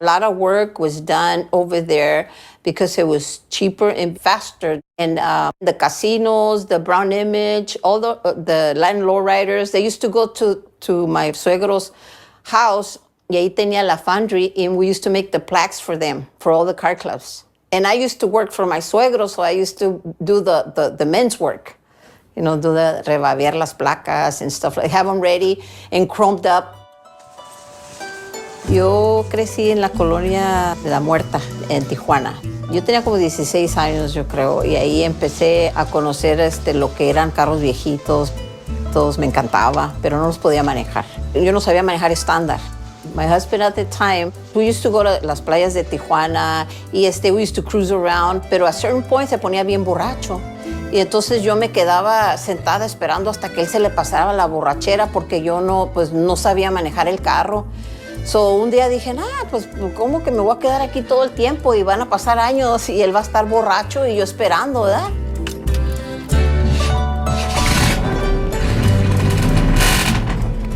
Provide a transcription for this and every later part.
A lot of work was done over there because it was cheaper and faster. And the casinos, the Brown Image, all the Latin lowriders, they used to go to my suegro's house, y ahí tenía la foundry, and we used to make the plaques for them, for all the car clubs. And I used to work for my suegro, so I used to do the men's work. You know, do the rebabiar las placas and stuff, like have them ready and chromed up. Yo crecí en la colonia de la Muerta, en Tijuana. Yo tenía como 16 años, yo creo, y ahí empecé a conocer lo que eran carros viejitos. Todos me encantaba, pero no los podía manejar. Yo no sabía manejar estándar. My husband at the time, we used to go to las playas de Tijuana y we used to cruise around, pero a certain point se ponía bien borracho. Y entonces yo me quedaba sentada esperando hasta que él se le pasara la borrachera porque yo no sabía manejar el carro. So un día dije, pues ¿cómo que me voy a quedar aquí todo el tiempo? Y van a pasar años y él va a estar borracho y yo esperando, ¿verdad?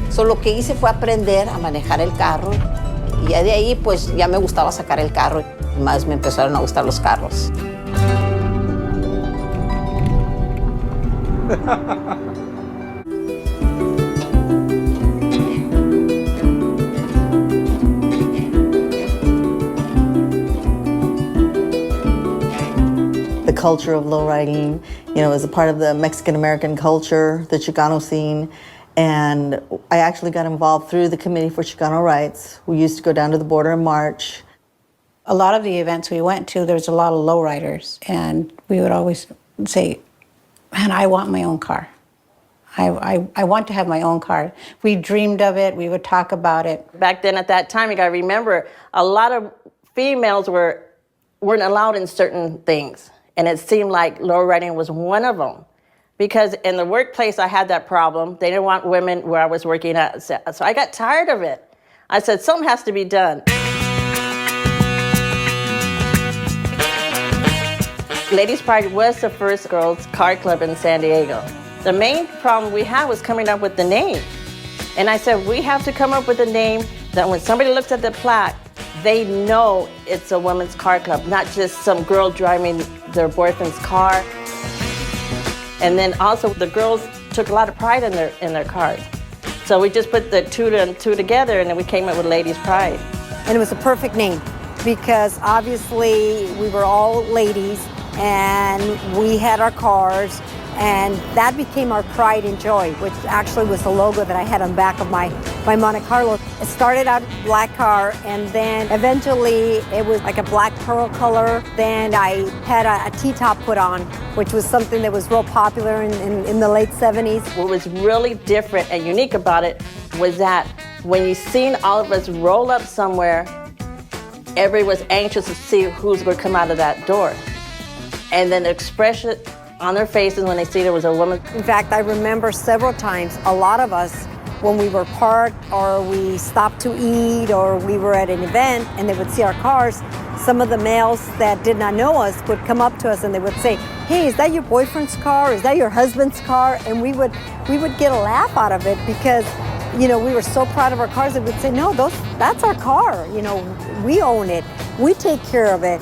So, lo que hice fue aprender a manejar el carro y ya de ahí pues ya me gustaba sacar el carro y más me empezaron a gustar los carros. The culture of lowriding, is a part of the Mexican-American culture, the Chicano scene. And I actually got involved through the Committee for Chicano Rights. We used to go down to the border and march. A lot of the events we went to, there was a lot of lowriders, and we would always say, man, I want my own car. I want to have my own car. We dreamed of it. We would talk about it. Back then, at that time, you got to remember, a lot of females weren't allowed in certain things, and it seemed like lowriding was one of them. Because in the workplace, I had that problem. They didn't want women where I was working at. So I got tired of it. I said, something has to be done. Ladies Pride was the first girls' car club in San Diego. The main problem we had was coming up with the name. And I said, we have to come up with a name that when somebody looks at the plaque, they know it's a women's car club, not just some girl driving their boyfriend's car. And then also the girls took a lot of pride in their cars. So we just put the two and two together, and then we came up with Ladies Pride. And it was a perfect name because obviously we were all ladies and we had our cars, and that became our pride and joy, which actually was the logo that I had on the back of my Monte Carlo. It started out black car, and then eventually it was like a black pearl color. Then I had a T-top put on, which was something that was real popular in the late 70s. What was really different and unique about it was that when you seen all of us roll up somewhere, everybody was anxious to see who's going to come out of that door. And then the expression on their faces when they see there was a woman. In fact, I remember several times, a lot of us, when we were parked or we stopped to eat or we were at an event and they would see our cars, some of the males that did not know us would come up to us and they would say, hey, is that your boyfriend's car? Is that your husband's car? And we would get a laugh out of it because, we were so proud of our cars. They would say, no, that's our car. We own it. We take care of it.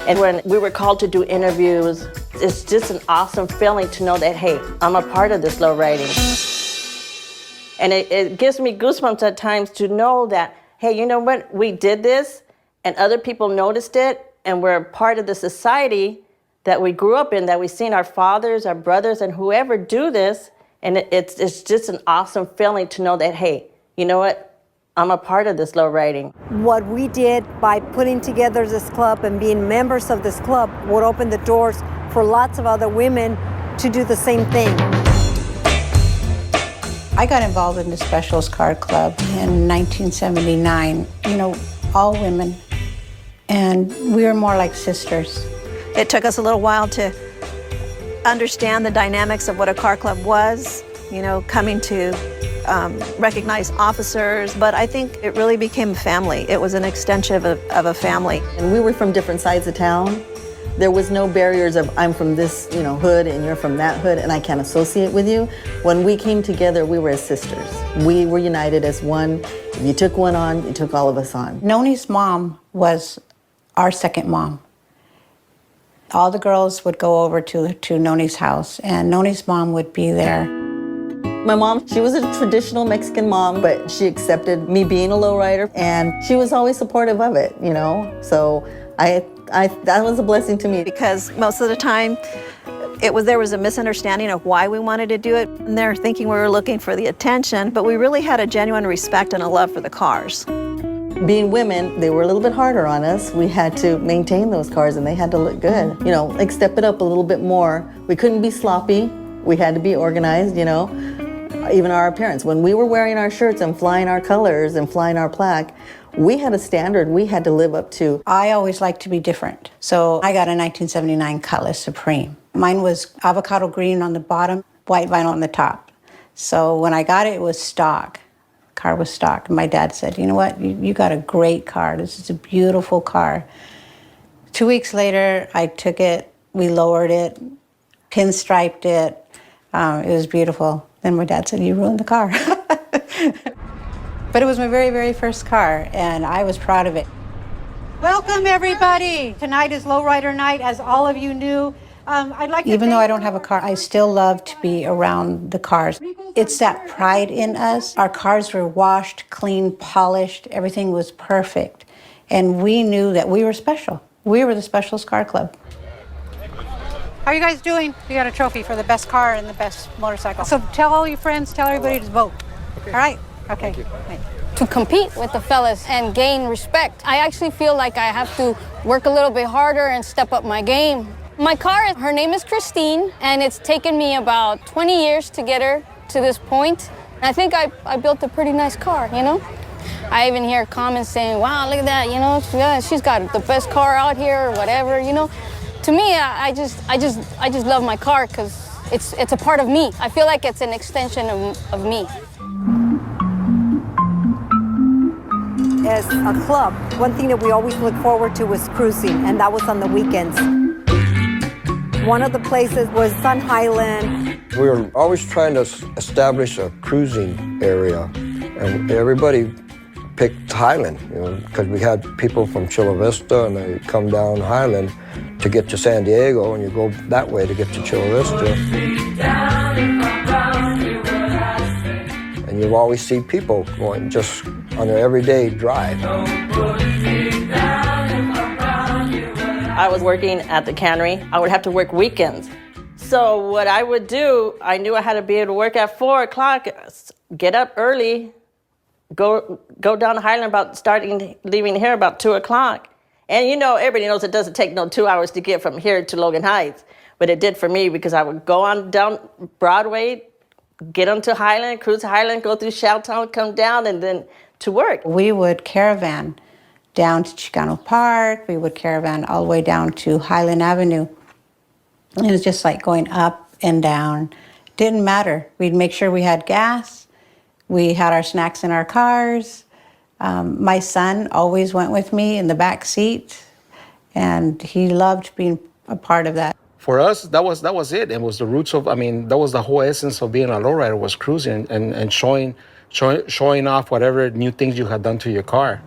And when we were called to do interviews, it's just an awesome feeling to know that, hey, I'm a part of this lowriding. And it gives me goosebumps at times to know that, hey, you know what, we did this and other people noticed it and we're part of the society that we grew up in, that we've seen our fathers, our brothers, and whoever do this. And it's just an awesome feeling to know that, hey, you know what, I'm a part of this lowriding. What we did by putting together this club and being members of this club would open the doors for lots of other women to do the same thing. I got involved in the Specials Car Club in 1979. All women, and we were more like sisters. It took us a little while to understand the dynamics of what a car club was, coming to recognize officers, but I think it really became a family. It was an extension of a family. And we were from different sides of town, There was no barriers of I'm from this, hood and you're from that hood and I can't associate with you. When we came together, we were as sisters. We were united as one. If you took one on, you took all of us on. Noni's mom was our second mom. All the girls would go over to Noni's house, and Noni's mom would be there. My mom, she was a traditional Mexican mom, but she accepted me being a lowrider, and she was always supportive of it, So that was a blessing to me. Because most of the time, there was a misunderstanding of why we wanted to do it. And they're thinking we were looking for the attention, but we really had a genuine respect and a love for the cars. Being women, they were a little bit harder on us. We had to maintain those cars and they had to look good. Like step it up a little bit more. We couldn't be sloppy. We had to be organized, Even our appearance. When we were wearing our shirts and flying our colors and flying our plaque, we had a standard we had to live up to. I always liked to be different. So I got a 1979 Cutlass Supreme. Mine was avocado green on the bottom, white vinyl on the top. So when I got it, it was stock. The car was stock. And my dad said, you know what, you got a great car. This is a beautiful car. 2 weeks later, I took it, we lowered it, pinstriped it. It was beautiful. Then my dad said, you ruined the car. But it was my very, very first car, and I was proud of it. Welcome, everybody. Tonight is Lowrider night, as all of you knew. I'd like to Even though I don't have a car, I still love to be around the cars. It's that pride in us. Our cars were washed, clean, polished. Everything was perfect. And we knew that we were special. We were the Specialist Car Club. How are you guys doing? We got a trophy for the best car and the best motorcycle. So tell all your friends, tell everybody to vote. Okay. All right? Okay. To compete with the fellas and gain respect, I actually feel like I have to work a little bit harder and step up my game. My car, her name is Christine, and it's taken me about 20 years to get her to this point. And I think I built a pretty nice car, I even hear comments saying, wow, look at that, she's got the best car out here or whatever, To me, I just love my car because it's a part of me. I feel like it's an extension of me. As a club, one thing that we always look forward to was cruising, and that was on the weekends. One of the places was Sun Highland. We were always trying to establish a cruising area, and everybody picked Highland, because we had people from Chula Vista, and they come down Highland to get to San Diego, and you go that way to get to Chula Vista. And you always see people going just on their everyday drive. I was working at the cannery. I would have to work weekends. So what I would do, I knew I had to be able to work at 4 o'clock, get up early, go down to Highland leaving here about 2 o'clock. And everybody knows it doesn't take no 2 hours to get from here to Logan Heights. But it did for me because I would go on down Broadway, get onto Highland, cruise Highland, go through Shelltown, come down, and then to work. We would caravan down to Chicano Park. We would caravan all the way down to Highland Avenue. And it was just like going up and down. Didn't matter. We'd make sure we had gas. We had our snacks in our cars. My son always went with me in the back seat, and he loved being a part of that. For us, that was it. It was the roots of, that was the whole essence of being a lowrider, was cruising and showing off whatever new things you had done to your car.